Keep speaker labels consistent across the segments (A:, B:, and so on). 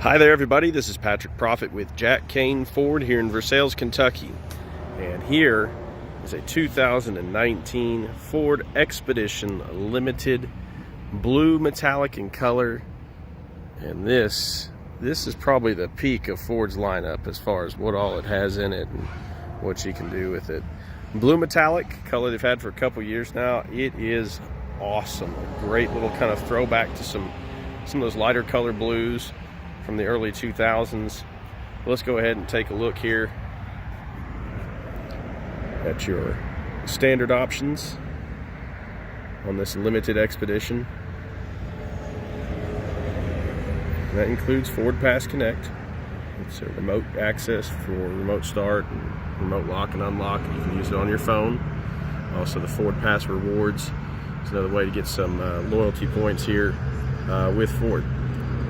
A: Hi there everybody, this is Patrick Profit with Jack Kain Ford here in Versailles, Kentucky. And here is a 2019 Ford Expedition Limited, blue metallic in color. And this is probably the peak of Ford's lineup as far as what all it has in it and what you can do with it. Blue metallic, color they've had for a couple years now. It is awesome. A great little kind of throwback to some of those lighter color blues from the early 2000s. Let's go ahead and take a look here at your standard options on this limited Expedition. And that includes Ford Pass Connect. It's a remote access for remote start and remote lock and unlock. You can use it on your phone. Also the Ford Pass Rewards. It's another way to get some loyalty points here with Ford.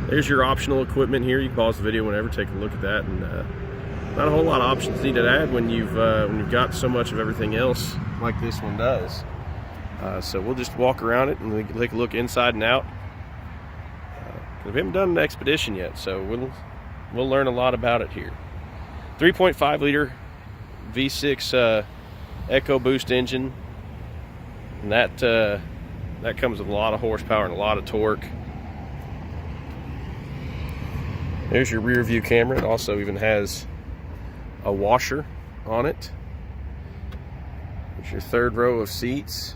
A: There's your optional equipment here. You can pause the video whenever, take a look at that, and not a whole lot of options needed to add when you've got so much of everything else like this one does. So we'll just walk around it and we can take a look inside and out. We haven't done an Expedition yet, so we'll learn a lot about it here. 3.5 liter V6 EcoBoost engine, and that comes with a lot of horsepower and a lot of torque. There's your rear view camera. It also even has a washer on it. There's your third row of seats.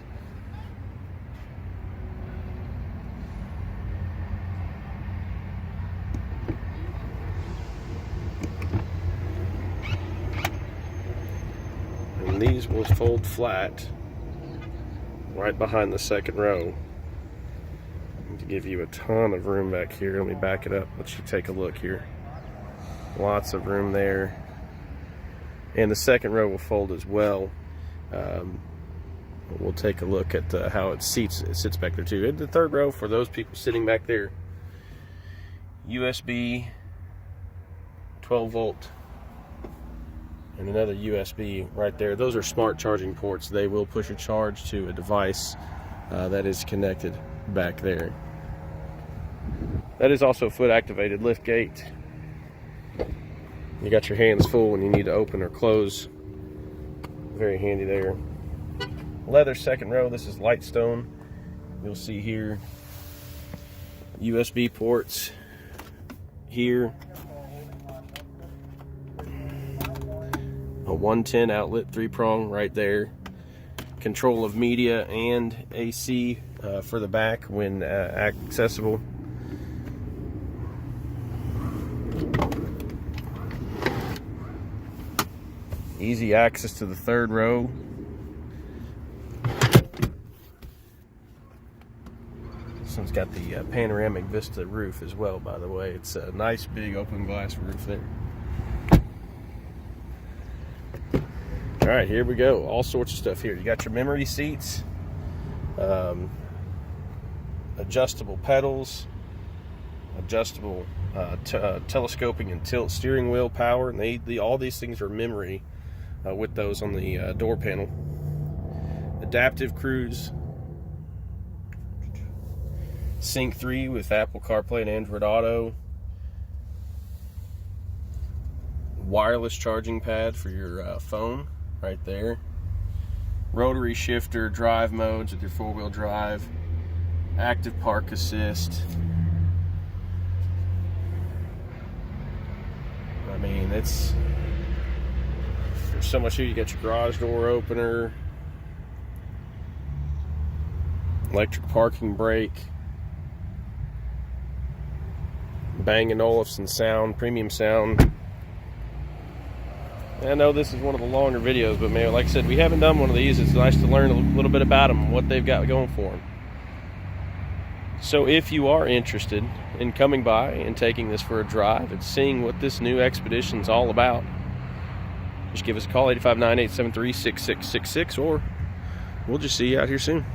A: And these will fold flat right behind the second row to give you a ton of room back here. Let me back it up, let you take a look here. Lots of room there. And the second row will fold as well. We'll take a look at how it sits back there too. And the third row, for those people sitting back there, USB 12 volt and another USB right there. Those are smart charging ports. They will push a charge to a device that is connected back there. That is also foot activated lift gate. You got your hands full when you need to open or close. Very handy there. Leather second row. This is Lightstone. You'll see here USB ports here. A 110 outlet 3-prong right there. Control of media and AC for the back when accessible. Easy access to the third row. This one's got the panoramic vista roof as well, by the way. It's a nice big open glass roof there. All right, here we go. All sorts of stuff here. You got your memory seats, adjustable pedals, adjustable telescoping and tilt steering wheel power, and all these things are memory with those on the door panel. Adaptive cruise, Sync 3 with Apple CarPlay and Android Auto, wireless charging pad for your phone right there, rotary shifter drive modes with your 4-wheel drive, active park assist. I mean, there's so much here. You got your garage door opener, electric parking brake, Bang & Olufsen sound, premium sound. I know this is one of the longer videos, but man, like I said, we haven't done one of these. It's nice to learn a little bit about them, what they've got going for them. So if you are interested in coming by and taking this for a drive and seeing what this new Expedition is all about, just give us a call, 859-873-6666, or we'll just see you out here soon.